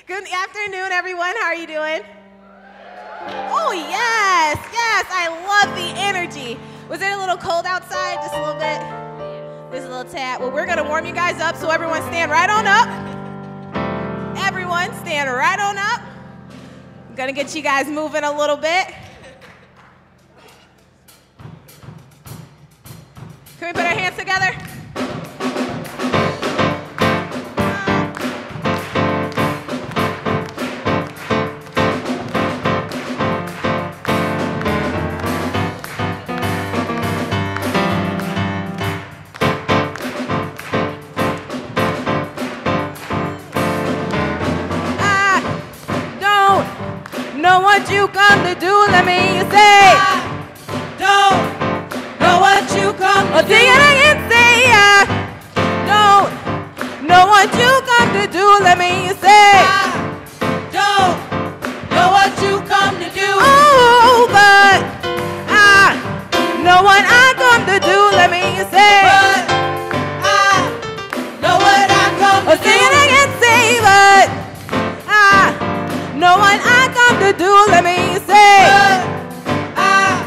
Good afternoon, everyone. How are you doing? Oh, yes. Yes, I love the energy. Was it a little cold outside? Just a little bit? Just a little tad. Well, we're going to warm you guys up, so everyone stand right on up. Everyone stand right on up. I'm going to get you guys moving a little bit. Can we put our hands together? What you come to do, let me say. I don't know what you come to do. Sing it again, say. I don't know what you come to do, let me say. I don't know what you come to do. Oh, but I know what I come to do, let me say. But I know what I come to do. Sing it again, say. But I know what I come to do, let me say. But I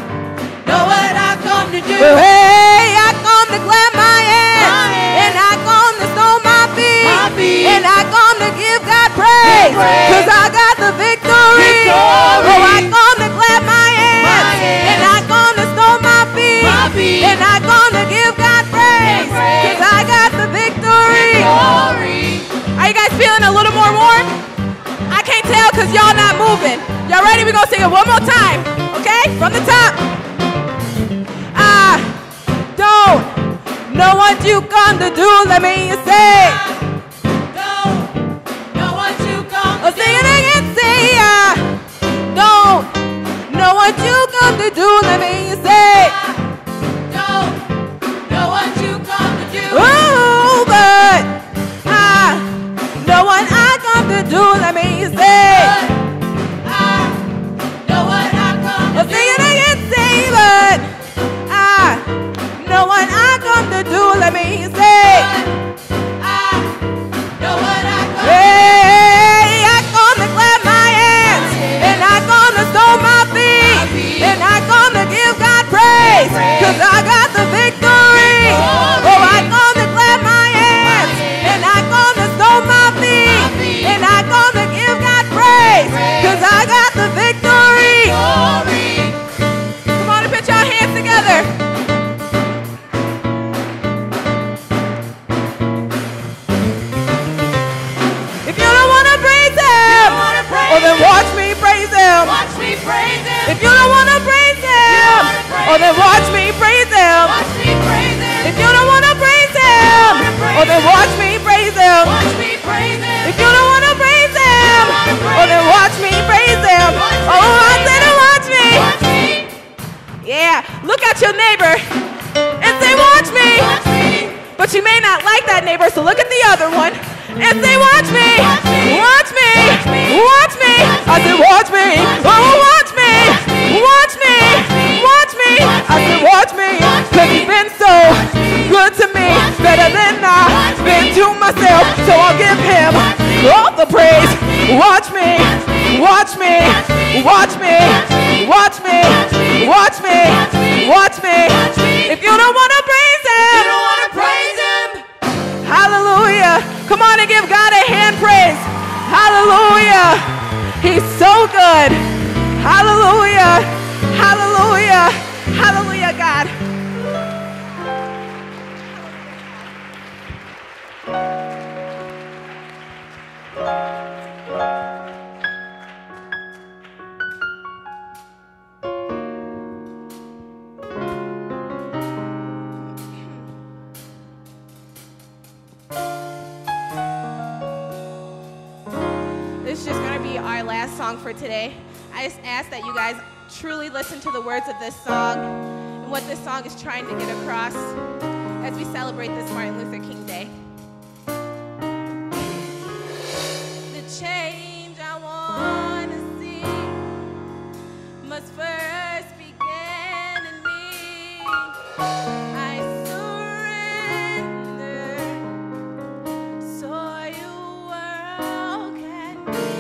know what I come to do. Well, hey, I come to clap my hands, and I come to stomp my feet, and I come to give God praise, cause I got the victory. Oh, I come to clap my hands, and I come to stomp my feet, and I come to give God praise, cause I got the victory. Are you guys feeling a little more warm? I can't tell because y'all not moving. Y'all ready? We're going to sing it one more time. Okay? From the top. I don't know what you come to do. Let me say. I don't know what you come to do. Sing it again. Say, I don't know what you come to do. Let me say. I don't know what you come to do. Oh, but I know what I come to do. Let me say. I know what I come to do. Sing it again, say, but I know what I come to do. Let me say. I know what I come to do. Hey, I come to clap my hands, and I come to stomp my feet, and I come to give God praise, cause I got the victory. Oh, I come to clap my hands, and I come to stomp my feet, and I come to give God praise, cause I got the victory. Come on and put your hands together. If you don't want to praise him, well then watch me praise him. If you don't want to praise him, well then watch me praise him. If you don't want to praise him, well then watch me praise him. If you don't want to praise him, well then watch me praise him. Oh, I said to watch me. Yeah, look at your neighbor and say watch me. But you may not like that neighbor, so look at the other one and say watch me. Watch me. Watch me. I said watch me. Oh, watch me. Watch me. Watch me. I said watch me. Cause he's been so good to me, better than I've been to myself, so I'll give him all the praise. Watch me. Watch me. Watch me. Watch me. Watch me. Watch me. If you don't want to praise him, hallelujah. Come on and give God a hand praise. Hallelujah. He's so good. Hallelujah. Hallelujah. Hallelujah, God. This is just going to be our last song for today. I just ask that you guys truly listen to the words of this song and what this song is trying to get across as we celebrate this Martin Luther King Day. The change I want to see must first begin in me. I surrender so your world can be.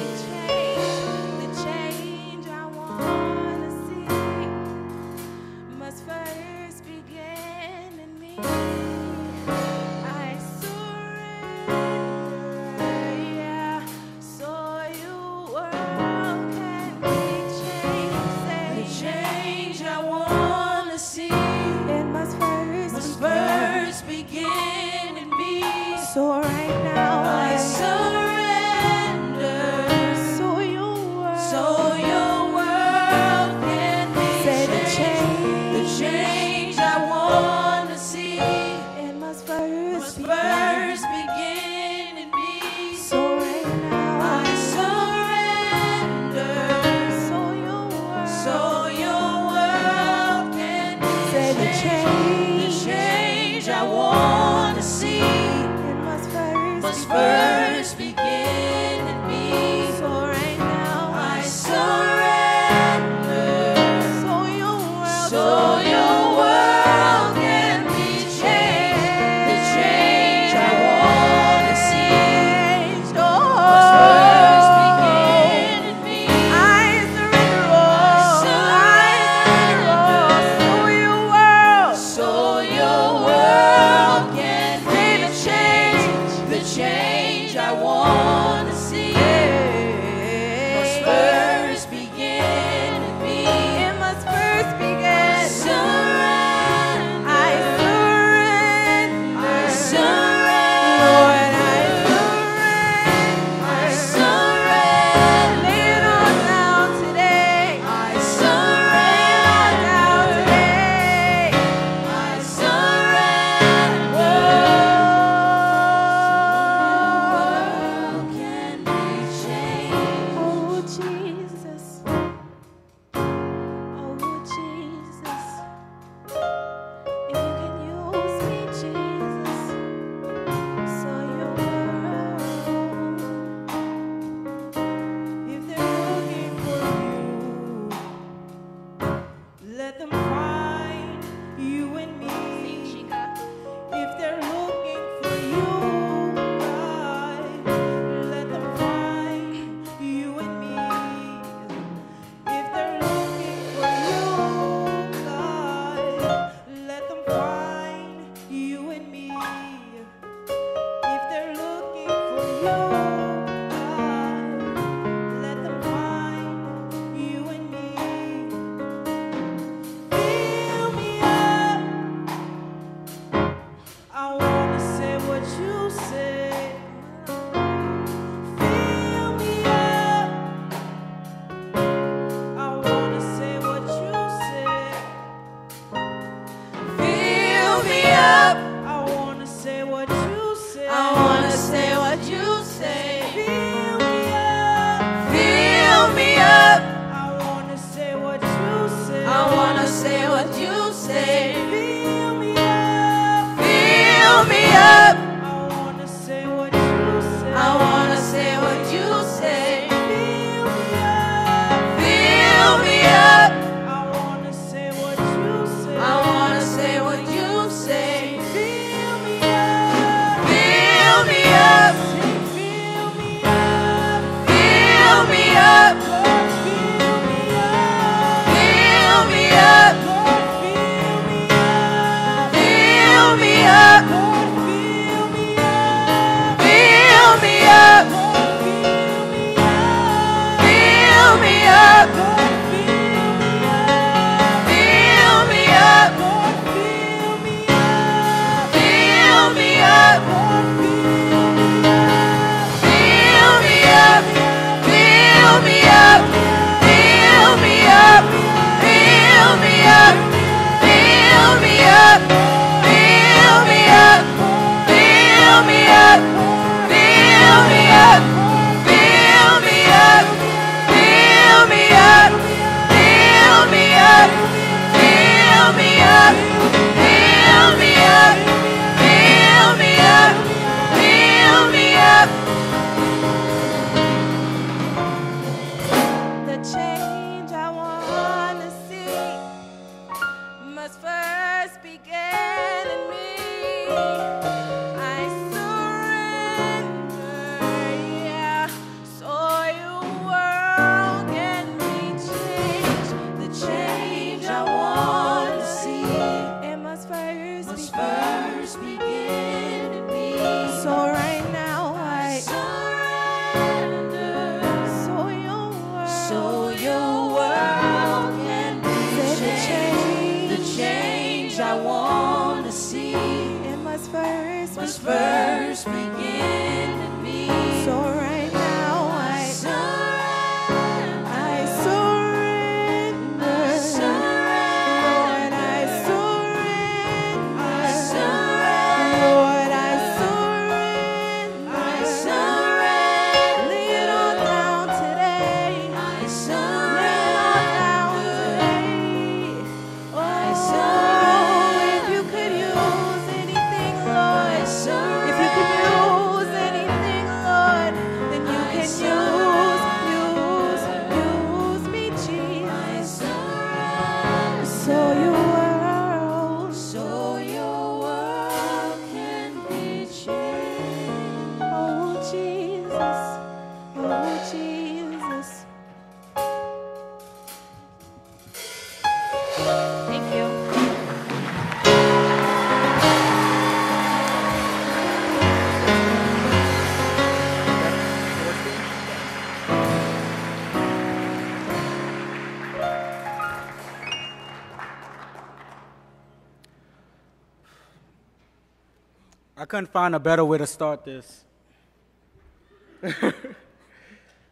I couldn't find a better way to start this.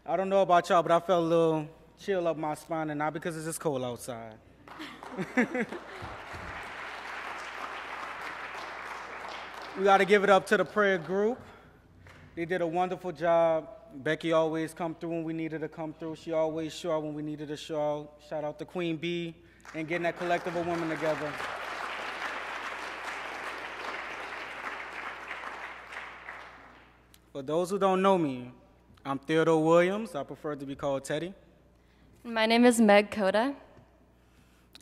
I don't know about y'all, but I felt a little chill up my spine, and not because it's just cold outside. We got to give it up to the prayer group. They did a wonderful job. Becky always come through when we needed to come through. She always show out when we needed to show out. Shout out to Queen Bee and getting that collective of women together. For those who don't know me, I'm Theodore Williams. I prefer to be called Teddy. My name is Meg Coda.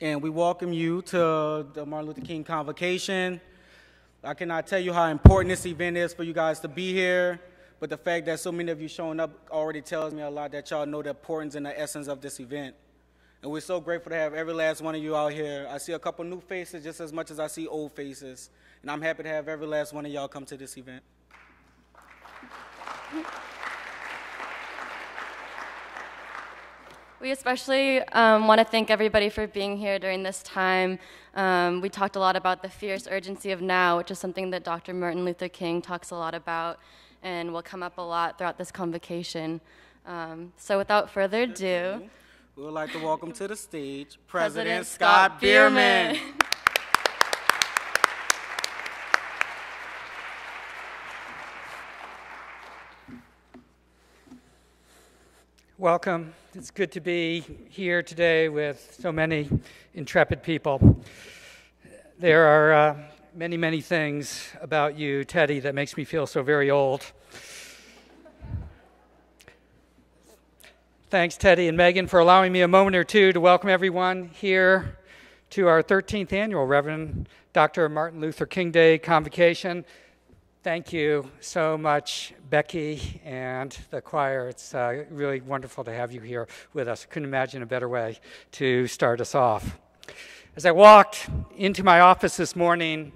And we welcome you to the Martin Luther King Convocation. I cannot tell you how important this event is for you guys to be here, but the fact that so many of you showing up already tells me a lot that y'all know the importance and the essence of this event. And we're so grateful to have every last one of you out here. I see a couple new faces just as much as I see old faces, and I'm happy to have every last one of y'all come to this event. We especially want to thank everybody for being here during this time. We talked a lot about the fierce urgency of now, which is something that Dr. Martin Luther King talks a lot about and will come up a lot throughout this convocation. So without further ado, we would like to welcome to the stage President Scott Bierman. Welcome. It's good to be here today with so many intrepid people. There are many, many things about you, Teddy, that makes me feel so very old. Thanks, Teddy and Megan, for allowing me a moment or two to welcome everyone here to our 13th annual Reverend Dr. Martin Luther King Day Convocation. Thank you so much, Becky and the choir. It's really wonderful to have you here with us. I couldn't imagine a better way to start us off. As I walked into my office this morning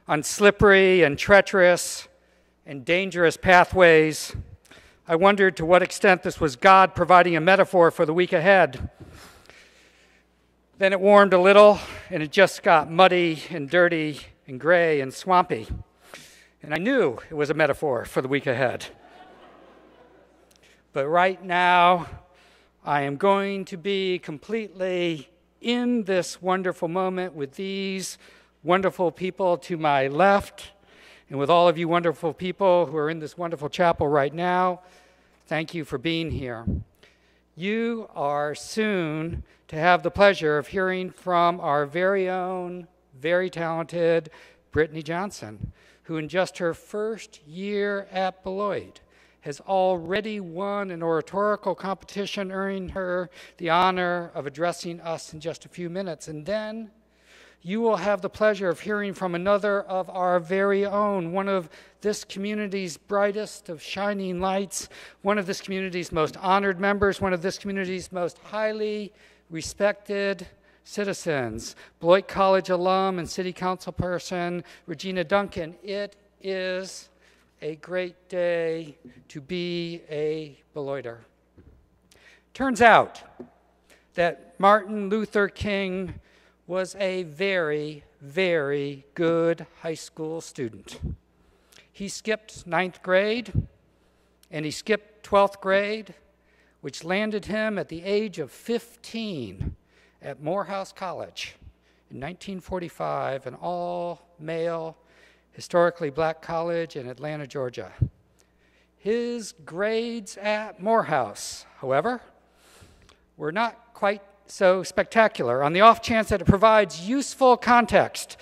on slippery and treacherous and dangerous pathways, I wondered to what extent this was God providing a metaphor for the week ahead. Then it warmed a little, and it just got muddy and dirty and gray and swampy. And I knew it was a metaphor for the week ahead. But right now, I am going to be completely in this wonderful moment with these wonderful people to my left, and with all of you wonderful people who are in this wonderful chapel right now. Thank you for being here. You are soon to have the pleasure of hearing from our very own, very talented Britney Johnson, who in just her first year at Beloit has already won an oratorical competition, earning her the honor of addressing us in just a few minutes. And then you will have the pleasure of hearing from another of our very own, one of this community's brightest of shining lights, one of this community's most honored members, one of this community's most highly respected citizens, Beloit College alum and city council person, Regina Dunkin. It is a great day to be a Beloiter. Turns out that Martin Luther King was a very, very good high school student. He skipped 9th grade, and he skipped 12th grade, which landed him at the age of 15 at Morehouse College in 1945, an all-male, historically black college in Atlanta, Georgia. His grades at Morehouse, however, were not quite so spectacular, on the off chance that it provides useful context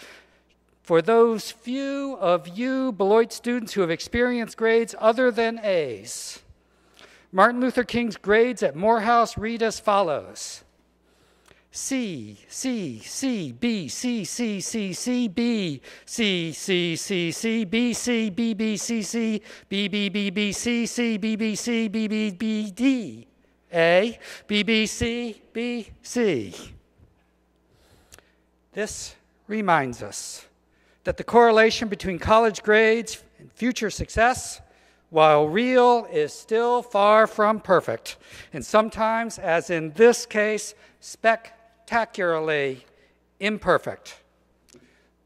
for those few of you Beloit students who have experienced grades other than A's. Martin Luther King's grades at Morehouse read as follows: C, C, C, B, C, C, C, C, B, C, C, C, C, B, C, B, B, C, C, B, B, B, B, C, C, B, B, C, B, B, B, D, A, B, B, C, B, C. This reminds us that the correlation between college grades and future success, while real, is still far from perfect, and sometimes, as in this case, spectacularly imperfect.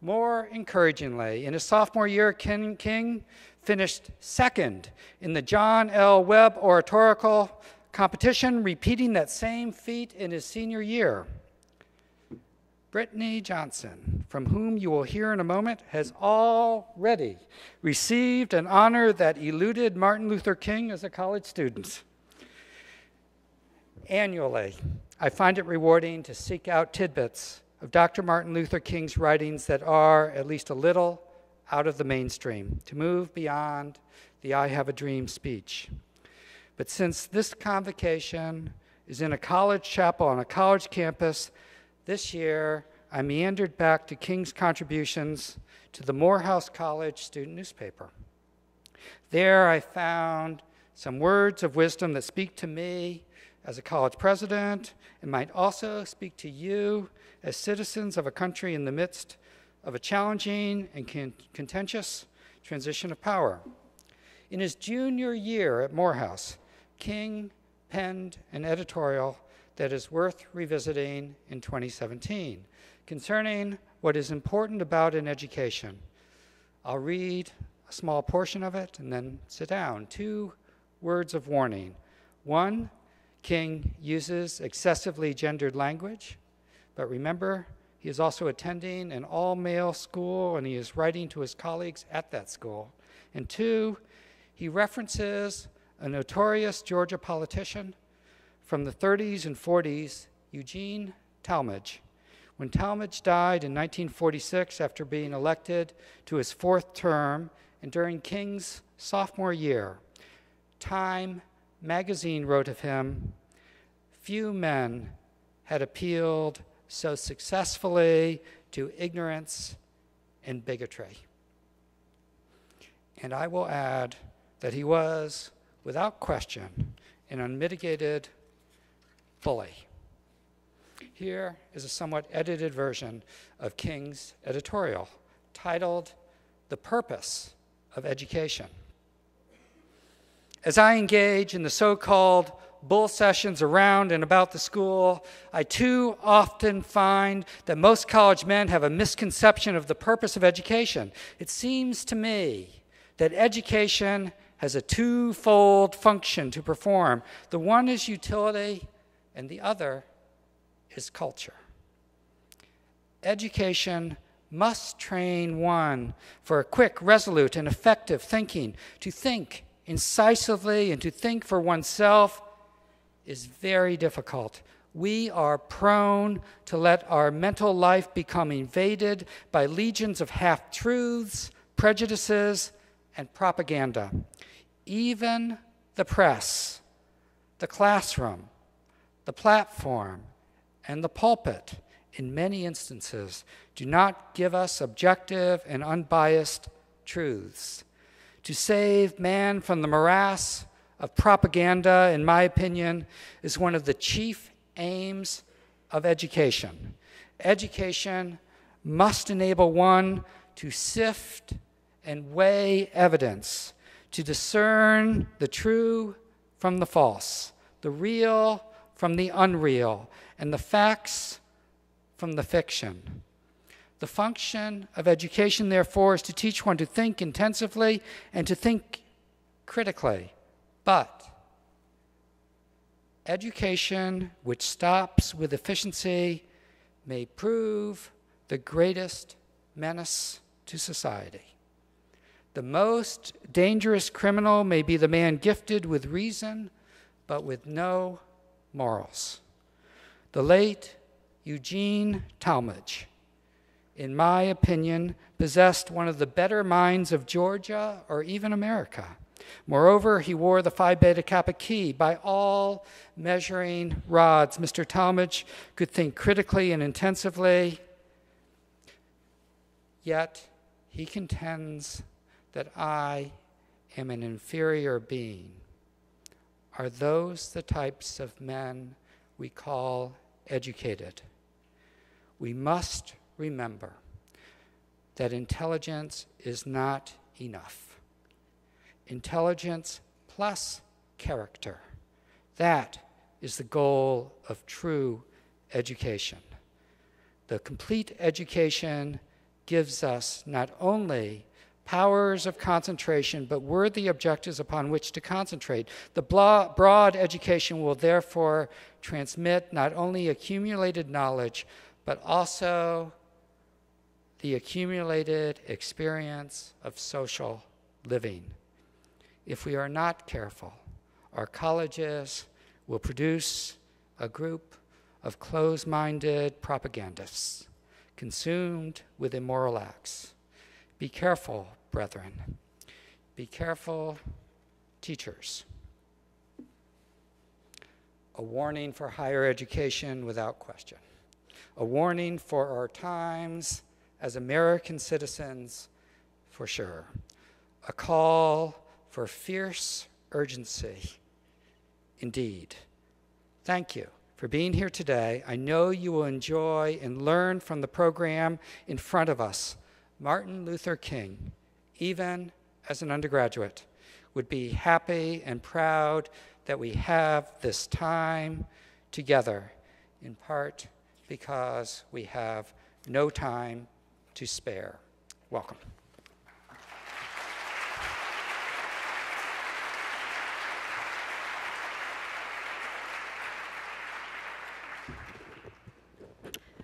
More encouragingly, in his sophomore year, King finished second in the John L. Webb oratorical competition, repeating that same feat in his senior year. Britney Johnson, from whom you will hear in a moment, has already received an honor that eluded Martin Luther King as a college student. Annually, I find it rewarding to seek out tidbits of Dr. Martin Luther King's writings that are at least a little out of the mainstream, to move beyond the I Have a Dream speech. But since this convocation is in a college chapel on a college campus, this year I meandered back to King's contributions to the Morehouse College student newspaper. There I found some words of wisdom that speak to me as a college president and might also speak to you as citizens of a country in the midst of a challenging and contentious transition of power. In his junior year at Morehouse, King penned an editorial that is worth revisiting in 2017 concerning what is important about an education. I'll read a small portion of it and then sit down. 2 words of warning. 1, King uses excessively gendered language, but remember, he is also attending an all-male school and he is writing to his colleagues at that school. And 2, he references a notorious Georgia politician from the 30s and 40s, Eugene Talmadge. When Talmadge died in 1946 after being elected to his 4th term and during King's sophomore year, Time magazine wrote of him, "Few men had appealed so successfully to ignorance and bigotry." And I will add that he was, without question, an unmitigated bully. Here is a somewhat edited version of King's editorial, titled "The Purpose of Education." As I engage in the so-called bull sessions around and about the school, I too often find that most college men have a misconception of the purpose of education. It seems to me that education has a twofold function to perform. The one is utility, and the other is culture. Education must train one for a quick, resolute, and effective thinking. To think incisively and to think for oneself is very difficult. We are prone to let our mental life become invaded by legions of half-truths, prejudices, and propaganda. Even the press, the classroom, the platform, and the pulpit, in many instances, do not give us objective and unbiased truths. To save man from the morass of propaganda, in my opinion, is one of the chief aims of education. Education must enable one to sift and weigh evidence, to discern the true from the false, the real from the unreal, and the facts from the fiction. The function of education, therefore, is to teach one to think intensively and to think critically. But education which stops with efficiency may prove the greatest menace to society. The most dangerous criminal may be the man gifted with reason, but with no morals. The late Eugene Talmadge, in my opinion, possessed one of the better minds of Georgia or even America. Moreover, he wore the Phi Beta Kappa key. By all measuring rods, Mr. Talmadge could think critically and intensively, yet he contends that I am an inferior being. Are those the types of men we call educated? We must remember that intelligence is not enough. Intelligence plus character, that is the goal of true education. The complete education gives us not only powers of concentration, but worthy objectives upon which to concentrate. The broad education will therefore transmit not only accumulated knowledge, but also the accumulated experience of social living. If we are not careful, our colleges will produce a group of closed-minded propagandists consumed with immoral acts. Be careful, brethren. Be careful, teachers. A warning for higher education without question. A warning for our times as American citizens, for sure. A call for fierce urgency, indeed. Thank you for being here today. I know you will enjoy and learn from the program in front of us. Martin Luther King, even as an undergraduate, would be happy and proud that we have this time together, in part because we have no time to spare. Welcome.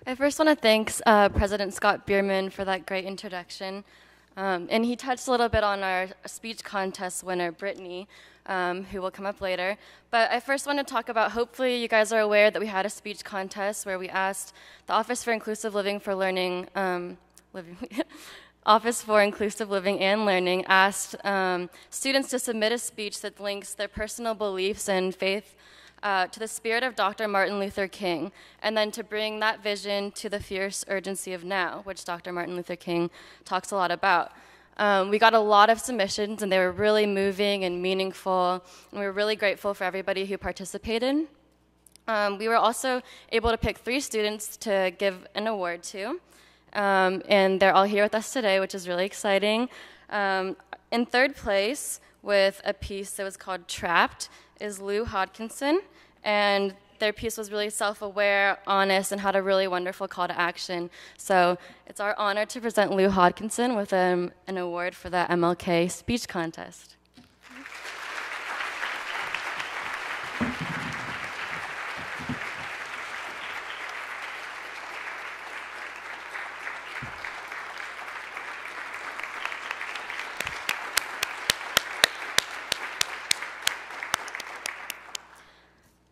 I first want to thank President Scott Bierman for that great introduction. And he touched a little bit on our speech contest winner, Britney, who will come up later. But I first want to talk about, hopefully you guys are aware that we had a speech contest where we asked the Office for Inclusive Living for Learning, Office for Inclusive Living and Learning asked students to submit a speech that links their personal beliefs and faith to the spirit of Dr. Martin Luther King, and then to bring that vision to the fierce urgency of now, which Dr. Martin Luther King talks a lot about. We got a lot of submissions, and they were really moving and meaningful, and we were really grateful for everybody who participated. We were also able to pick 3 students to give an award to, and they're all here with us today, which is really exciting. In 3rd place, with a piece that was called Trapped, is Lou Hodkinson, and their piece was really self-aware, honest, and had a really wonderful call to action. So it's our honor to present Lou Hodkinson with an award for the MLK speech contest.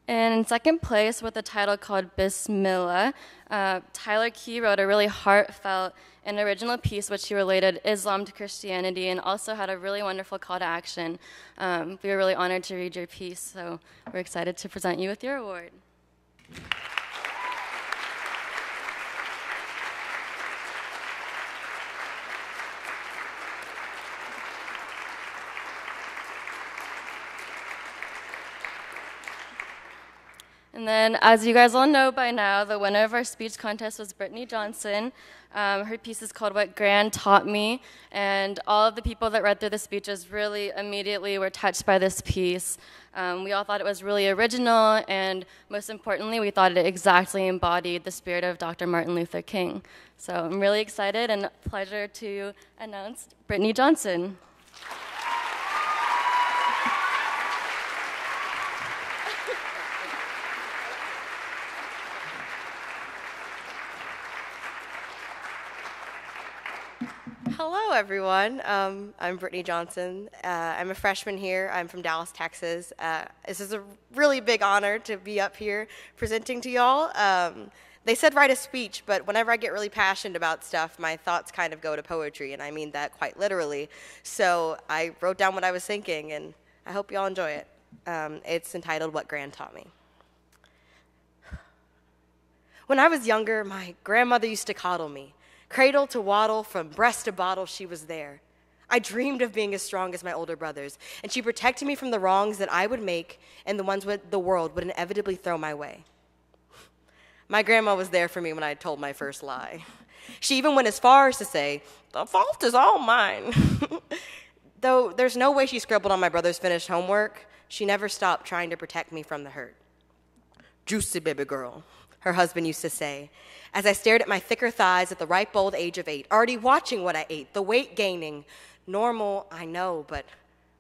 And in 2nd place, with a title called Bismillah, Tyler Key wrote a really heartfelt and original piece which he related Islam to Christianity and also had a really wonderful call to action. We were really honored to read your piece, so we're excited to present you with your award. And then, as you guys all know by now, the winner of our speech contest was Britney Johnson. Her piece is called What Gran Taught Me, and all of the people that read through the speeches really immediately were touched by this piece. We all thought it was really original, and most importantly, we thought it exactly embodied the spirit of Dr. Martin Luther King. So I'm really excited and a pleasure to announce Britney Johnson. Hello, everyone. I'm Britney Johnson. I'm a freshman here. I'm from Dallas, Texas. This is a really big honor to be up here presenting to y'all. They said write a speech, but whenever I get really passionate about stuff, my thoughts kind of go to poetry, and I mean that quite literally. So I wrote down what I was thinking, and I hope y'all enjoy it. It's entitled What Gran Taught Me. When I was younger, my grandmother used to coddle me. Cradle to waddle, from breast to bottle, she was there. I dreamed of being as strong as my older brothers, and she protected me from the wrongs that I would make and the ones the world would inevitably throw my way. My grandma was there for me when I told my first lie. She even went as far as to say, "The fault is all mine." Though there's no way she scribbled on my brother's finished homework, she never stopped trying to protect me from the hurt. "Juicy baby girl," her husband used to say, as I stared at my thicker thighs at the ripe old age of 8, already watching what I ate, the weight gaining. Normal, I know, but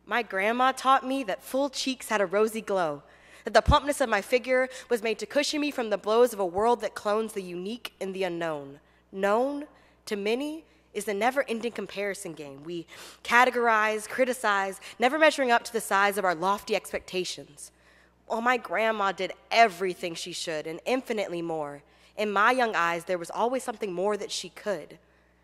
my grandma taught me that full cheeks had a rosy glow, that the plumpness of my figure was made to cushion me from the blows of a world that clones the unique and the unknown. Known, to many, is the never-ending comparison game. We categorize, criticize, never measuring up to the size of our lofty expectations. Well, my grandma did everything she should and infinitely more. In my young eyes, there was always something more that she could.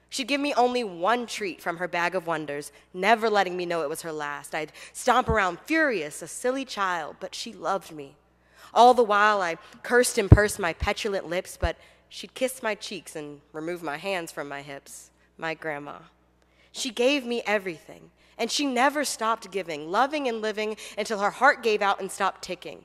She'd give me only one treat from her bag of wonders, never letting me know it was her last. I'd stomp around furious, a silly child, but she loved me. All the while, I cursed and pursed my petulant lips, but she'd kiss my cheeks and remove my hands from my hips. My grandma. She gave me everything, and she never stopped giving, loving and living until her heart gave out and stopped ticking.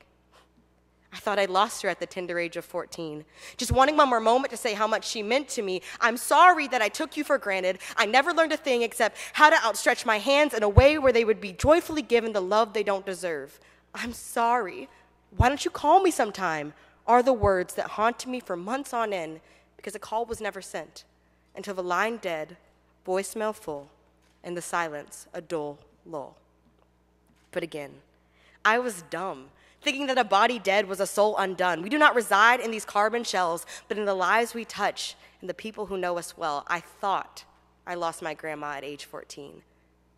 I thought I'd lost her at the tender age of 14, just wanting one more moment to say how much she meant to me. I'm sorry that I took you for granted. I never learned a thing except how to outstretch my hands in a way where they would be joyfully given the love they don't deserve. I'm sorry. Why don't you call me sometime? Are the words that haunted me for months on end because a call was never sent, until the line dead, voicemail full, and the silence a dull lull. But again, I was dumb, thinking that a body dead was a soul undone. We do not reside in these carbon shells, but in the lives we touch and the people who know us well. I thought I lost my grandma at age 14,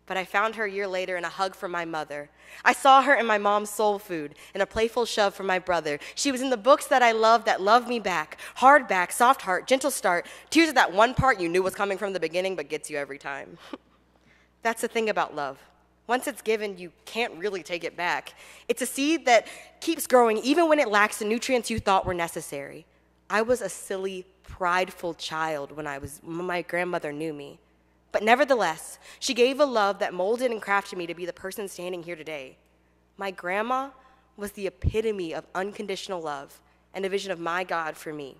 but I found her a year later in a hug from my mother. I saw her in my mom's soul food, in a playful shove from my brother. She was in the books that I loved that loved me back. Hard back, soft heart, gentle start, tears at that one part you knew was coming from the beginning but gets you every time. That's the thing about love. Once it's given, you can't really take it back. It's a seed that keeps growing even when it lacks the nutrients you thought were necessary. I was a silly, prideful child when my grandmother knew me. But nevertheless, she gave a love that molded and crafted me to be the person standing here today. My grandma was the epitome of unconditional love and a vision of my God for me.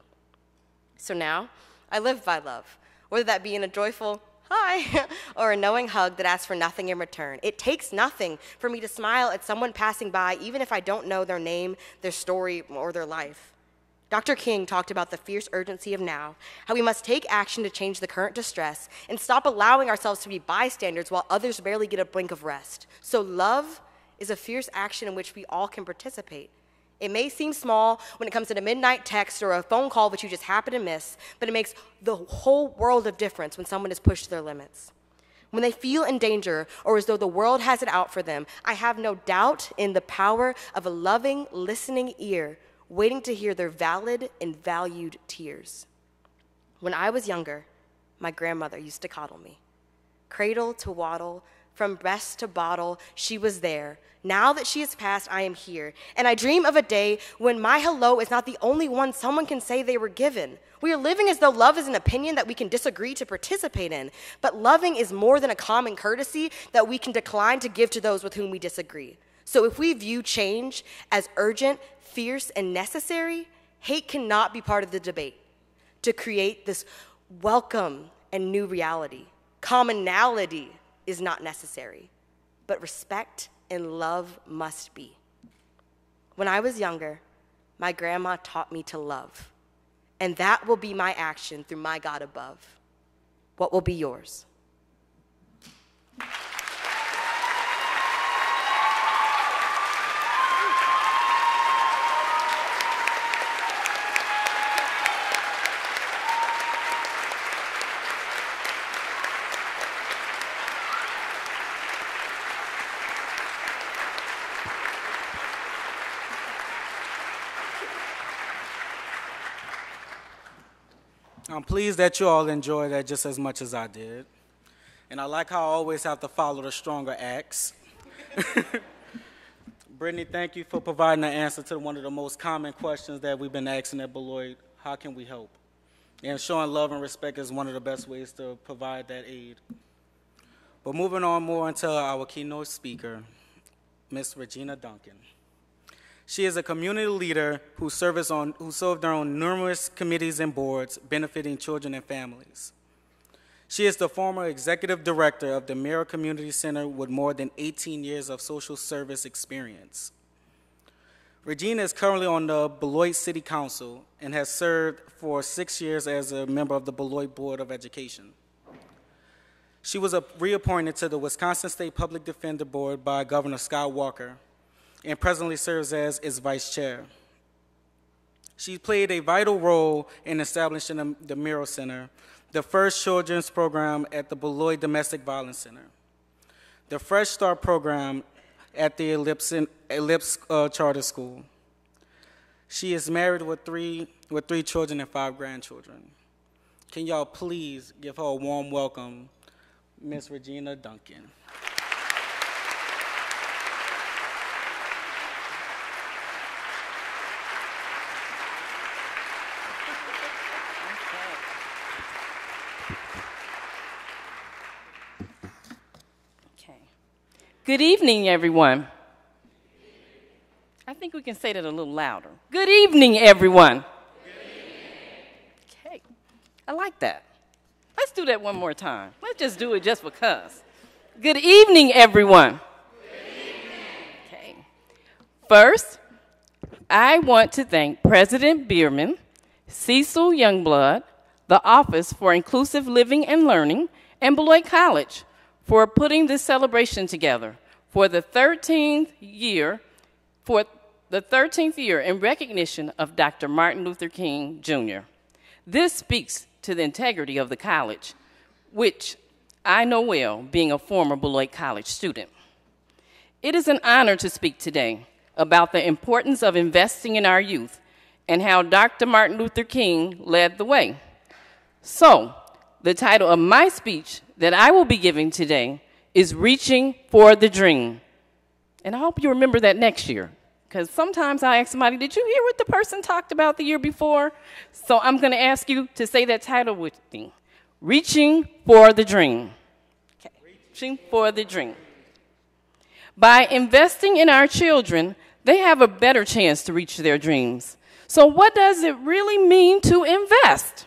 So now, I live by love, whether that be in a joyful hi, or a knowing hug that asks for nothing in return. It takes nothing for me to smile at someone passing by, even if I don't know their name, their story, or their life. Dr. King talked about the fierce urgency of now, how we must take action to change the current distress and stop allowing ourselves to be bystanders while others barely get a blink of rest. So love is a fierce action in which we all can participate. It may seem small when it comes to a midnight text or a phone call that you just happen to miss, but it makes the whole world of difference when someone is pushed to their limits. When they feel in danger or as though the world has it out for them, I have no doubt in the power of a loving, listening ear waiting to hear their valid and valued tears. When I was younger, my grandmother used to coddle me. Cradle to waddle, from breast to bottle, she was there. Now that she has passed, I am here. And I dream of a day when my hello is not the only one someone can say they were given. We are living as though love is an opinion that we can disagree to participate in. But loving is more than a common courtesy that we can decline to give to those with whom we disagree. So if we view change as urgent, fierce, and necessary, hate cannot be part of the debate to create this welcome and new reality. Commonality is not necessary, but respect and love must be. When I was younger, my grandma taught me to love, and that will be my action through my God above. What will be yours? I'm pleased that you all enjoyed that just as much as I did. And I like how I always have to follow the stronger acts. Brittany, thank you for providing an answer to one of the most common questions that we've been asking at Beloit: how can we help? And showing love and respect is one of the best ways to provide that aid. But moving on more into our keynote speaker, Ms. Regina Dunkin. She is a community leader who served on numerous committees and boards benefiting children and families. She is the former executive director of the Merrill Community Center with more than 18 years of social service experience. Regina is currently on the Beloit City Council and has served for 6 years as a member of the Beloit Board of Education. She was reappointed to the Wisconsin State Public Defender Board by Governor Scott Walker and presently serves as its vice chair. She played a vital role in establishing the Merrill Center, the first children's program at the Beloit Domestic Violence Center, the Fresh Start program at the Ellipse Charter School. She is married with three children and 5 grandchildren. Can y'all please give her a warm welcome, Miss Regina Dunkin. Good evening, everyone. I think we can say that a little louder. Good evening, everyone. Good evening. Okay, I like that. Let's do that one more time. Let's just do it just because. Good evening, everyone. Good evening. Okay. First, I want to thank President Bierman, Cecil Youngblood, the Office for Inclusive Living and Learning, and Beloit College for putting this celebration together for the 13th year in recognition of Dr. Martin Luther King, Jr. This speaks to the integrity of the college, which I know well, being a former Beloit College student. It is an honor to speak today about the importance of investing in our youth and how Dr. Martin Luther King led the way. So, the title of my speech that I will be giving today is Reaching for the Dream. And I hope you remember that next year, because sometimes I ask somebody, did you hear what the person talked about the year before? So I'm going to ask you to say that title with me, Reaching for the Dream. Okay. Reaching for the Dream. By investing in our children, they have a better chance to reach their dreams. So what does it really mean to invest?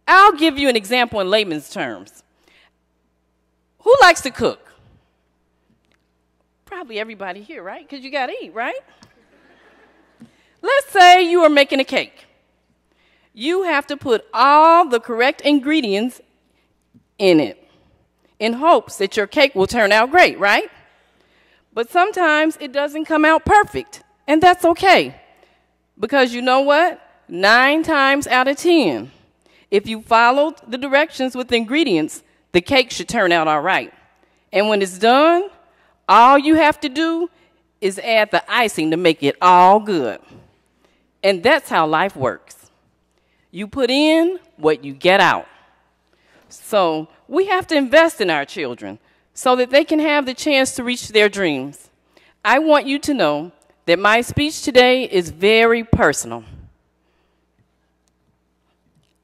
I'll give you an example in layman's terms. Who likes to cook? Probably everybody here, right? Because you got to eat, right? Let's say you are making a cake. You have to put all the correct ingredients in it in hopes that your cake will turn out great, right? But sometimes it doesn't come out perfect, and that's okay. Because you know what? 9 times out of 10, if you followed the directions with the ingredients, the cake should turn out all right. And when it's done, all you have to do is add the icing to make it all good. And that's how life works. You put in what you get out. So we have to invest in our children so that they can have the chance to reach their dreams. I want you to know that my speech today is very personal,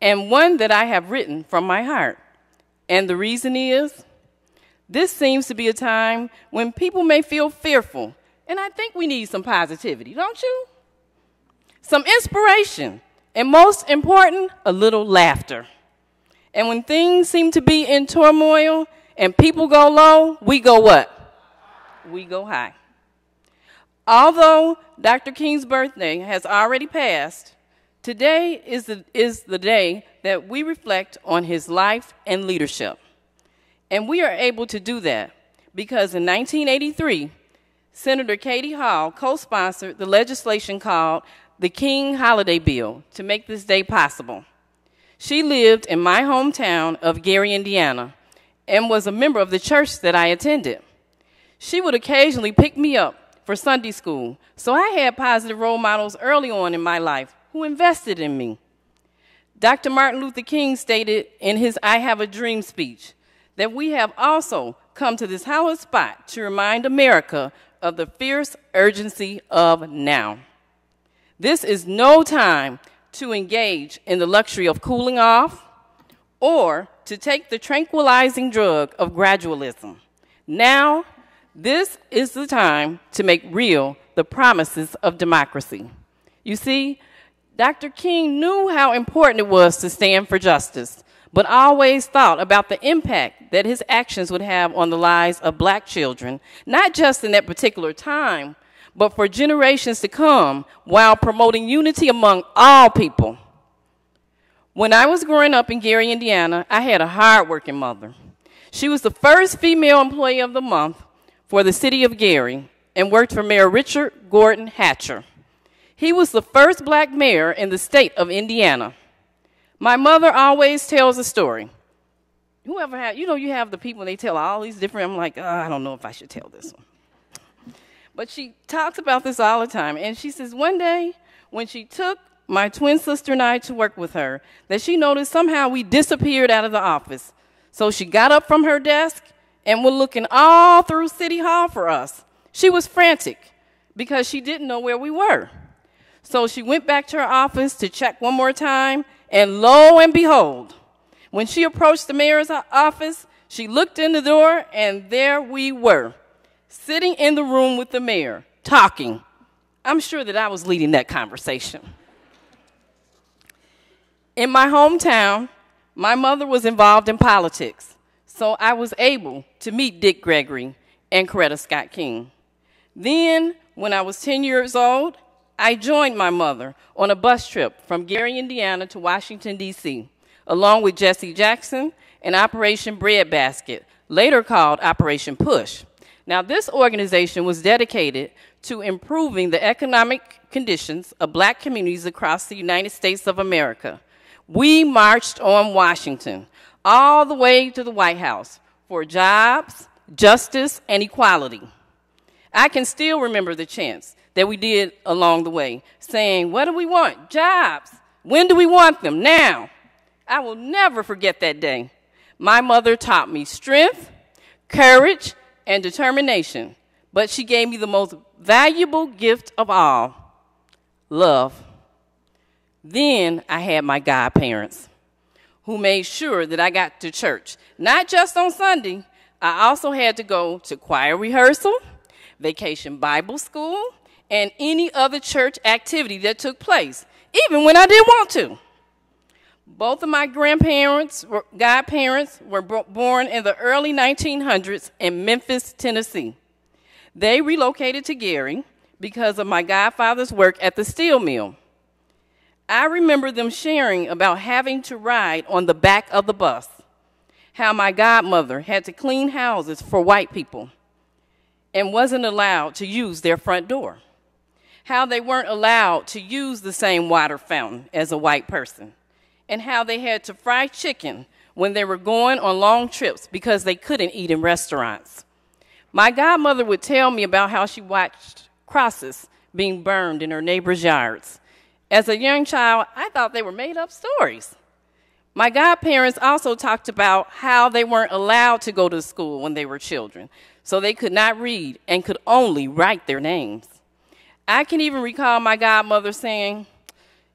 and one that I have written from my heart. And the reason is, this seems to be a time when people may feel fearful, and I think we need some positivity, don't you? Some inspiration, and most important, a little laughter. And when things seem to be in turmoil and people go low, we go what? We go high. Although Dr. King's birthday has already passed, today is the day that we reflect on his life and leadership. And we are able to do that because in 1983, Senator Katie Hall co-sponsored the legislation called the King Holiday Bill to make this day possible. She lived in my hometown of Gary, Indiana, and was a member of the church that I attended. She would occasionally pick me up for Sunday school, so I had positive role models early on in my life who invested in me. Dr. Martin Luther King stated in his I Have a Dream speech that we have also come to this hallowed spot to remind America of the fierce urgency of now. This is no time to engage in the luxury of cooling off or to take the tranquilizing drug of gradualism. Now, this is the time to make real the promises of democracy. You see, Dr. King knew how important it was to stand for justice, but always thought about the impact that his actions would have on the lives of black children, not just in that particular time, but for generations to come while promoting unity among all people. When I was growing up in Gary, Indiana, I had a hard-working mother. She was the first female employee of the month for the city of Gary and worked for Mayor Richard Gordon Hatcher. He was the first black mayor in the state of Indiana. My mother always tells a story. Whoever had, you have the people, they tell all these different, I'm like, I don't know if I should tell this one. But she talks about this all the time. And she says one day when she took my twin sister and I to work with her, that she noticed somehow we disappeared out of the office. So she got up from her desk and was looking all through City Hall for us. She was frantic because she didn't know where we were. So she went back to her office to check one more time, and lo and behold, when she approached the mayor's office, she looked in the door, and there we were, sitting in the room with the mayor, talking. I'm sure that I was leading that conversation. In my hometown, my mother was involved in politics, so I was able to meet Dick Gregory and Coretta Scott King. Then, when I was 10 years old, I joined my mother on a bus trip from Gary, Indiana to Washington, D.C., along with Jesse Jackson and Operation Breadbasket, later called Operation Push. Now, this organization was dedicated to improving the economic conditions of black communities across the United States of America. We marched on Washington all the way to the White House for jobs, justice, and equality. I can still remember the chants that we did along the way, saying, what do we want? Jobs. When do we want them? Now. I will never forget that day. My mother taught me strength, courage, and determination, but she gave me the most valuable gift of all, love. Then I had my godparents, who made sure that I got to church, not just on Sunday. I also had to go to choir rehearsal, vacation Bible school, and any other church activity that took place, even when I didn't want to. Both of my godparents were born in the early 1900s in Memphis, Tennessee. They relocated to Gary because of my godfather's work at the steel mill. I remember them sharing about having to ride on the back of the bus, how my godmother had to clean houses for white people and wasn't allowed to use their front door, how they weren't allowed to use the same water fountain as a white person, and how they had to fry chicken when they were going on long trips because they couldn't eat in restaurants. My godmother would tell me about how she watched crosses being burned in her neighbors' yards. As a young child, I thought they were made-up stories. My godparents also talked about how they weren't allowed to go to school when they were children, so they could not read and could only write their names. I can even recall my godmother saying,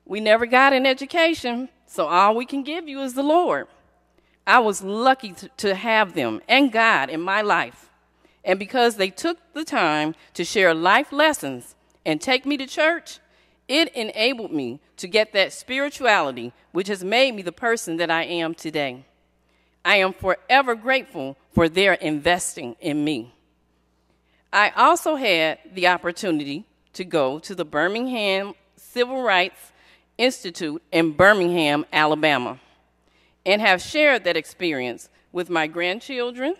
"We never got an education, so all we can give you is the Lord." I was lucky to have them and God in my life. And because they took the time to share life lessons and take me to church, it enabled me to get that spirituality, which has made me the person that I am today. I am forever grateful for their investing in me. I also had the opportunity to go to the Birmingham Civil Rights Institute in Birmingham, Alabama, and have shared that experience with my grandchildren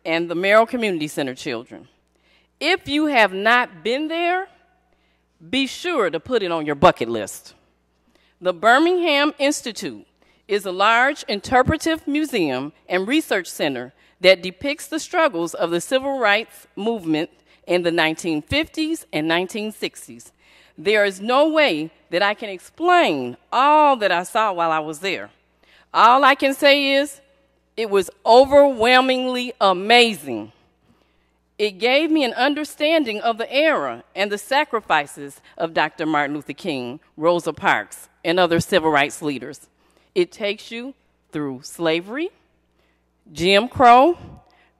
and the Merrill Community Center children. If you have not been there, be sure to put it on your bucket list. The Birmingham Institute is a large interpretive museum and research center that depicts the struggles of the civil rights movement in the 1950s and 1960s. There is no way that I can explain all that I saw while I was there. All I can say is it was overwhelmingly amazing. It gave me an understanding of the era and the sacrifices of Dr. Martin Luther King, Rosa Parks, and other civil rights leaders. It takes you through slavery, Jim Crow,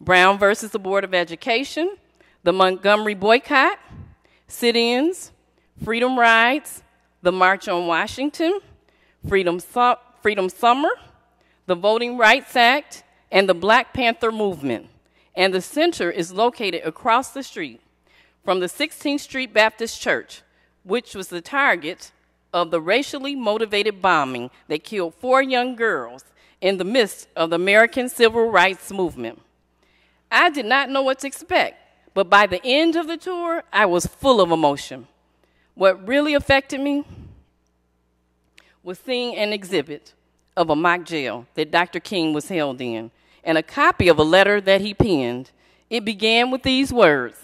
Brown versus the Board of Education, the Montgomery boycott, sit-ins, freedom rides, the March on Washington, Freedom Summer, the Voting Rights Act, and the Black Panther movement. And the center is located across the street from the 16th Street Baptist Church, which was the target of the racially motivated bombing that killed 4 young girls in the midst of the American Civil Rights Movement. I did not know what to expect, but by the end of the tour, I was full of emotion. What really affected me was seeing an exhibit of a mock jail that Dr. King was held in, and a copy of a letter that he penned. It began with these words: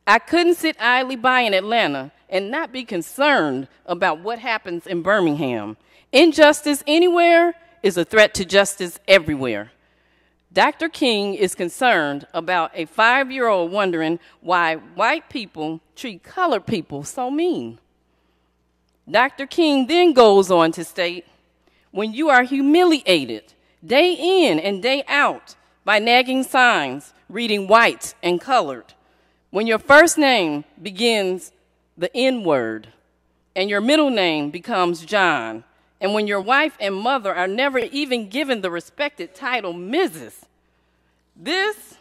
I couldn't sit idly by in Atlanta and not be concerned about what happens in Birmingham. Injustice anywhere is a threat to justice everywhere. Dr. King is concerned about a 5-year-old wondering why white people treat colored people so mean. Dr. King then goes on to state, when you are humiliated day in and day out by nagging signs reading white and colored, when your first name begins the N-word and your middle name becomes John, and when your wife and mother are never even given the respected title Mrs., this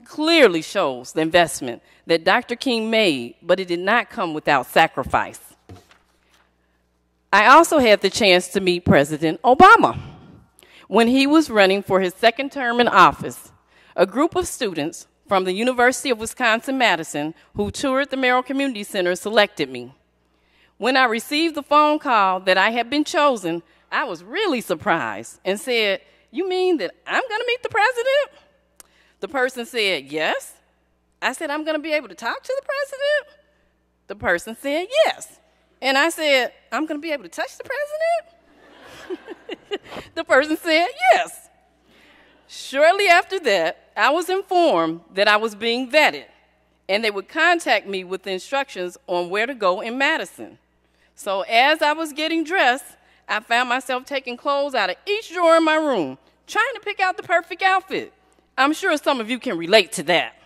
clearly shows the investment that Dr. King made, but it did not come without sacrifice. I also had the chance to meet President Obama. When he was running for his second term in office, a group of students from the University of Wisconsin-Madison who toured the Merrill Community Center selected me. When I received the phone call that I had been chosen, I was really surprised and said, "You mean that I'm going to meet the president?" The person said, "Yes." I said, "I'm going to be able to talk to the president?" The person said, "Yes." And I said, "I'm going to be able to touch the president?" The person said, "Yes." Shortly after that, I was informed that I was being vetted, and they would contact me with the instructions on where to go in Madison. So as I was getting dressed, I found myself taking clothes out of each drawer in my room, trying to pick out the perfect outfit. I'm sure some of you can relate to that.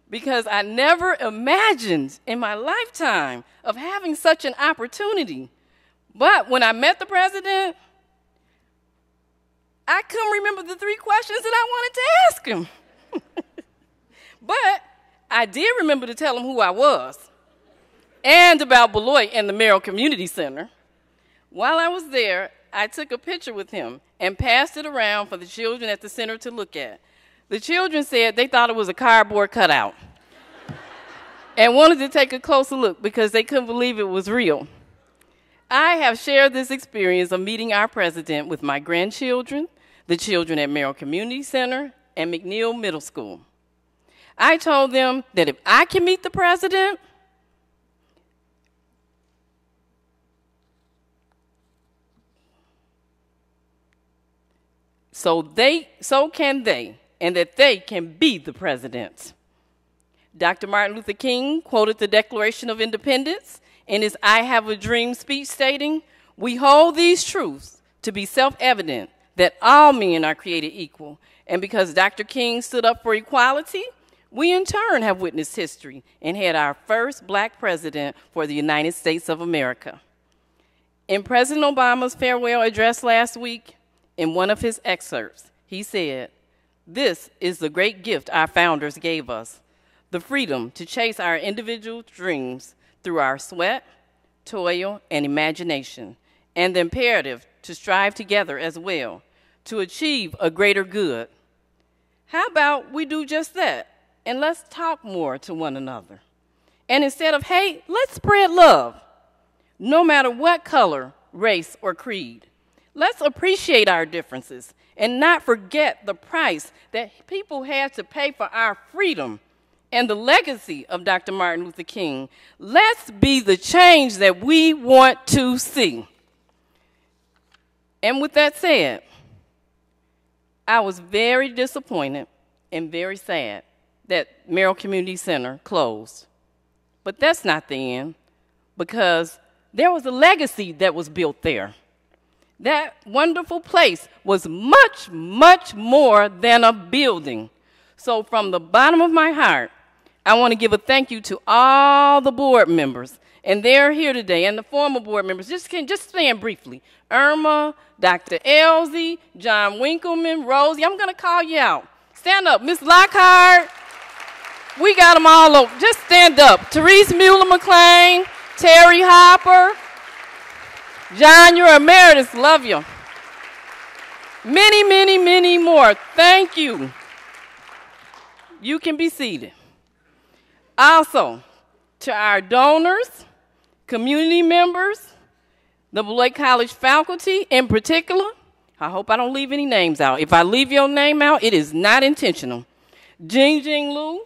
Because I never imagined in my lifetime of having such an opportunity. But when I met the president, I couldn't remember the 3 questions that I wanted to ask him. But I did remember to tell him who I was and about Beloit and the Merrill Community Center. While I was there, I took a picture with him and passed it around for the children at the center to look at. The children said they thought it was a cardboard cutout and wanted to take a closer look because they couldn't believe it was real. I have shared this experience of meeting our president with my grandchildren, the children at Merrill Community Center, and McNeil Middle School. I told them that if I can meet the president, so can they, and that they can be the president. Dr. Martin Luther King quoted the Declaration of Independence in his I Have a Dream speech stating, "We hold these truths to be self-evident that all men are created equal." And because Dr. King stood up for equality, we in turn have witnessed history and had our first black president for the United States of America. In President Obama's farewell address last week, in one of his excerpts, he said, "This is the great gift our founders gave us, the freedom to chase our individual dreams through our sweat, toil, and imagination, and the imperative to strive together as well to achieve a greater good. How about we do just that, and let's talk more to one another. And instead of hate, let's spread love, no matter what color, race, or creed. Let's appreciate our differences and not forget the price that people had to pay for our freedom and the legacy of Dr. Martin Luther King. Let's be the change that we want to see." And with that said, I was very disappointed and very sad that Merrill Community Center closed. But that's not the end, because there was a legacy that was built there. That wonderful place was much, much more than a building. So from the bottom of my heart, I want to give a thank you to all the board members, and they're here today, and the former board members. Just stand briefly. Irma, Dr. Elsie, John Winkleman, Rosie, I'm going to call you out. Stand up. Miss Lockhart, We got them all over. Just stand up. Therese Mueller-McClain, Terry Hopper, John, you're emeritus. Love you. Many, many, many more. Thank you. You can be seated. Also, to our donors, community members, the Beloit College faculty in particular, I hope I don't leave any names out. If I leave your name out, it is not intentional. Jing Lu,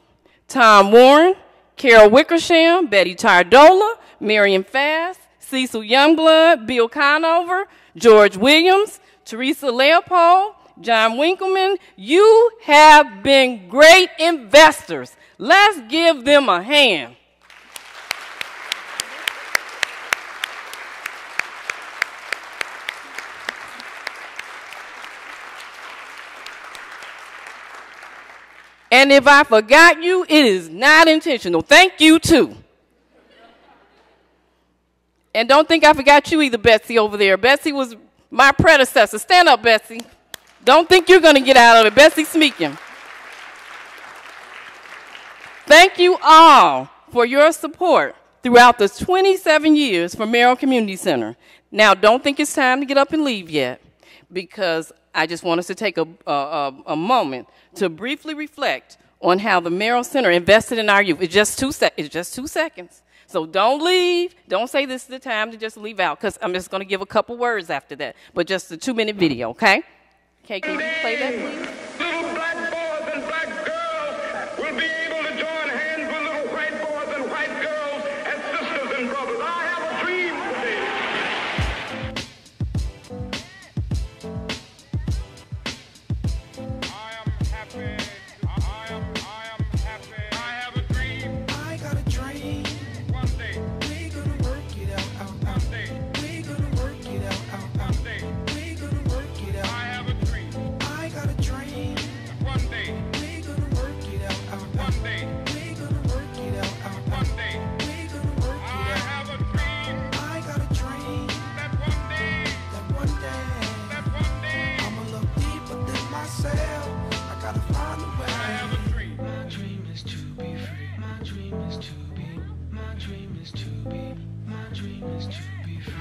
Tom Warren, Carol Wickersham, Betty Tardola, Marion Fass, Cecil Youngblood, Bill Conover, George Williams, Teresa Leopold, John Winkleman. You have been great investors. Let's give them a hand. And if I forgot you, it is not intentional. Thank you, too. And don't think I forgot you either, Betsy, over there. Betsy was my predecessor. Stand up, Betsy. Don't think you're going to get out of it. Betsy Smeekin. Thank you all for your support throughout the 27 years for Merrill Community Center. Now, don't think it's time to get up and leave yet, because I just want us to take a moment to briefly reflect on how the Merrill Center invested in our youth. It's just 2 seconds. So don't leave. Don't say this is the time to just leave out, because I'm just going to give a couple words after that. But just a 2-minute video, okay? Okay, can you play that, please? Little black boys and black girls will be able to join hands with little white boys and white girls as sisters and brothers. I have a dream today. I am happy. I am happy. I have a dream. I got a dream. One day we gonna work it out. One day we gonna work it out. One day we gonna work it out. I have a dream. I got a dream. One day we gonna work it out. One day we gonna work it out. One day we gonna work it out. I have a dream. I got a dream. That one day, I'ma look deeper than myself. I gotta find a way. I have a dream. My dream is to be free. My dream is to be. My dream is to be. My dream is to be free.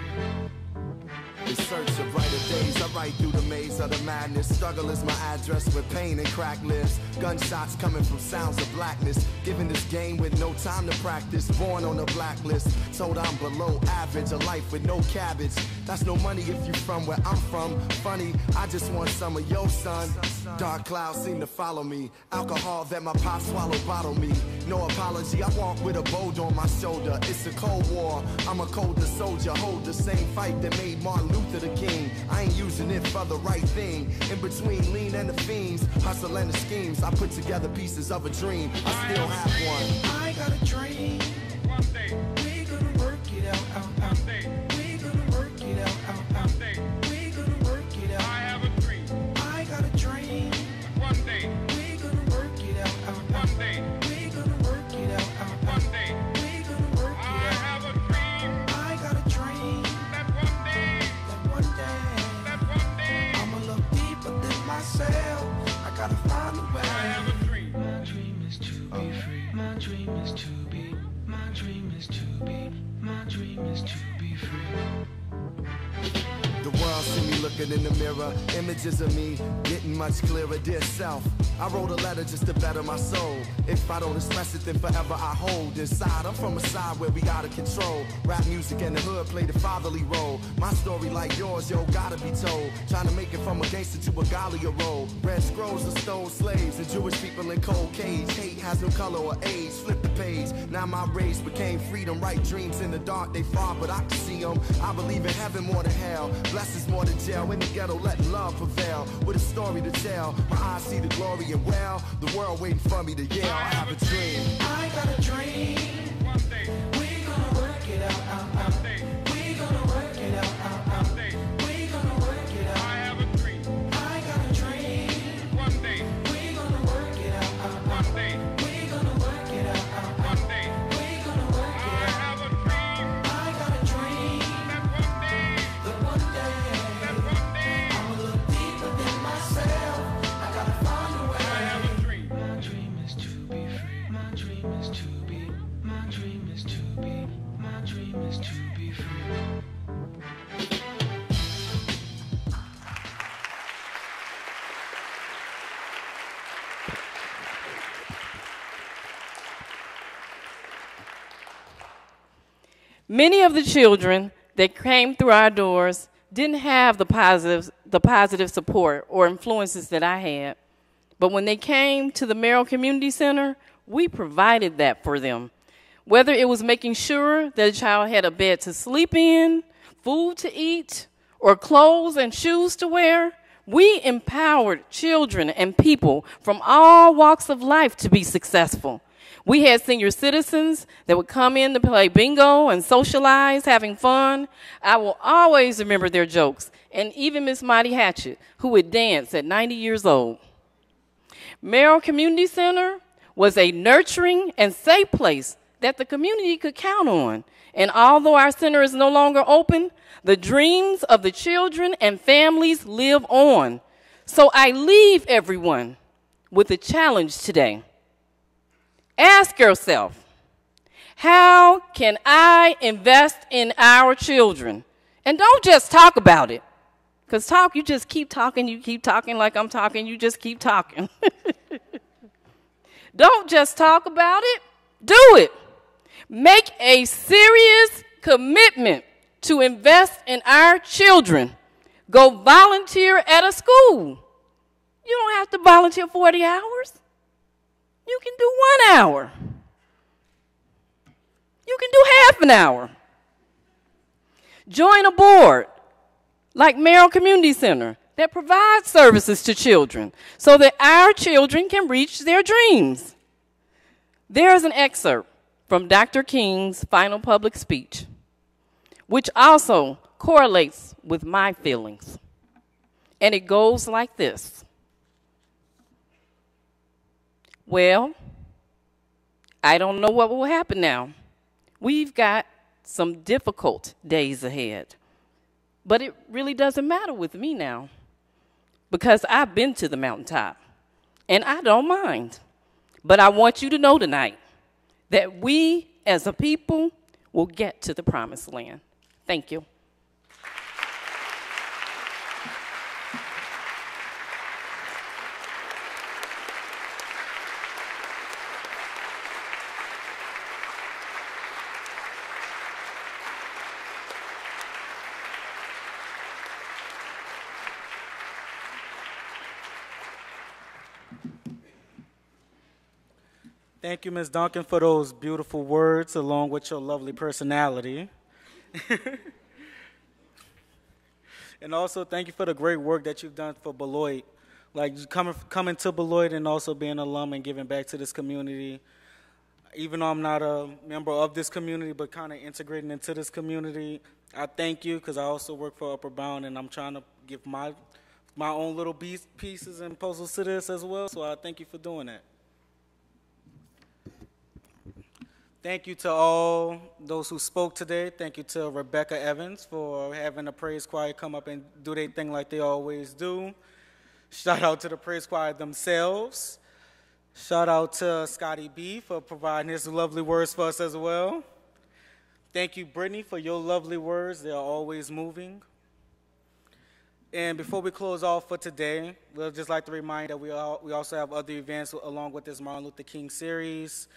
In search of brighter days, I ride through the maze of the madness. Struggle is my address where pain and crack lives. Gunshots coming from sounds of blackness. Given this game with no time to practice. Born on a blacklist. Told I'm below average. A life with no cabbage. That's no money if you from where I'm from. Funny, I just want some of your son. Dark clouds seem to follow me. Alcohol that my pop swallowed bottle me. No apology, I walk with a boulder on my shoulder. It's a cold war, I'm a colder soldier. Hold the same fight that made Martin Luther the king. I ain't using it for the right thing. In between lean and the fiends, hustle and the schemes, I put together pieces of a dream. I still have one. I got a dream. One day we gonna work it out. One day we gonna work it out. One day we gonna work it out. I have a dream. I got a dream. One day we gonna work it out. One day we gonna work it out. One day we gonna work it out. I have a dream. I got a dream. That one day, I'ma look deeper than myself. I gotta find a way. I have a dream. My dream is to be free. My dream is to be. My dream is to be. My dream is to be free. The world see me looking in the mirror, images of me getting much clearer. Dear self, I wrote a letter just to better my soul. If I don't express it, then forever I hold inside. I'm from a side where we gotta control. Rap music and the hood play the fatherly role. My story like yours, yo, gotta be told. Trying to make it from a gangster to a Galia role. Red scrolls of stole slaves and Jewish people in cold cage. Hate has no color or age. Flip the page. Now my race became freedom. Right dreams in the dark, they far, but I can see them. I believe in heaven more than hell. Blessings more than jail. In the ghetto, letting love prevail. With a story to tell. My eyes see the glory and well. The world waiting for me to yell. I have a dream. I got a dream. One day we gonna work it out. One day we gonna work it out. One day we gonna work it out. I have a dream. I got a dream. One day we gonna work it out. One day we gonna work it out. One day we gonna work it out. I have a dream. I got a dream. That one day, I'ma look deeper than myself. I gotta find a way. I have a dream. My dream is to be free. My dream means to be free. Many of the children that came through our doors didn't have the positive support or influences that I had. But when they came to the Merrill Community Center, we provided that for them. Whether it was making sure that a child had a bed to sleep in, food to eat, or clothes and shoes to wear, we empowered children and people from all walks of life to be successful. We had senior citizens that would come in to play bingo and socialize, having fun. I will always remember their jokes, and even Miss Monty Hatchett, who would dance at 90 years old. Merrill Community Center was a nurturing and safe place that the community could count on. And although our center is no longer open, the dreams of the children and families live on. So I leave everyone with a challenge today. Ask yourself, how can I invest in our children? And don't just talk about it. Because talk, you just keep talking like I'm talking, you just keep talking. Don't just talk about it, do it. Make a serious commitment to invest in our children. Go volunteer at a school. You don't have to volunteer 40 hours. You can do 1 hour. You can do half an hour. Join a board like Merrill Community Center that provides services to children so that our children can reach their dreams. There is an excerpt from Dr. King's final public speech, which also correlates with my feelings. And it goes like this. Well, I don't know what will happen now. We've got some difficult days ahead. But it really doesn't matter with me now because I've been to the mountaintop and I don't mind. But I want you to know tonight that we as a people will get to the promised land. Thank you. Thank you, Ms. Duncan, for those beautiful words along with your lovely personality. And also, thank you for the great work that you've done for Beloit. Like coming to Beloit and also being an alum and giving back to this community. Even though I'm not a member of this community, but kind of integrating into this community, I thank you because I also work for Upper Bound and I'm trying to give my own little pieces and puzzles to this as well. So I thank you for doing that. Thank you to all those who spoke today. Thank you to Rebecca Evans for having the praise choir come up and do their thing like they always do. Shout out to the praise choir themselves. Shout out to Scotty B for providing his lovely words for us as well. Thank you, Brittany, for your lovely words. They are always moving. And before we close off for today, we'd just like to remind that we also have other events along with this Martin Luther King series.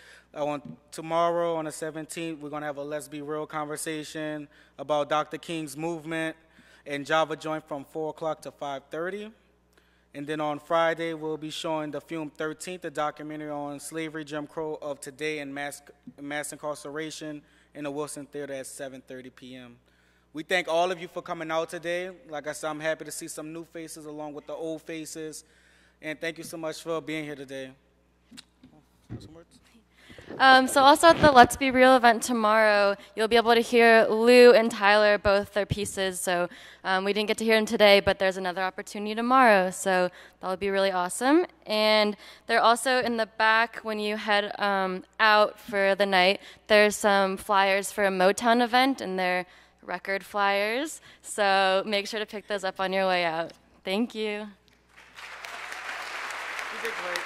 Tomorrow on the 17th, we're going to have a Let's Be Real conversation about Dr. King's movement and Java Joint from 4 o'clock to 5:30. And then on Friday, we'll be showing the film 13th, the documentary on slavery, Jim Crow of today and mass incarceration in the Wilson Theater at 7:30 p.m. We thank all of you for coming out today. Like I said, I'm happy to see some new faces along with the old faces. And thank you so much for being here today. Some words? So also at the Let's Be Real event tomorrow, you'll be able to hear Lou and Tyler, both their pieces. So we didn't get to hear them today, but there's another opportunity tomorrow. So that'll be really awesome. And they're also in the back when you head out for the night. There's some flyers for a Motown event, and they're record flyers. So make sure to pick those up on your way out. Thank you. You did great.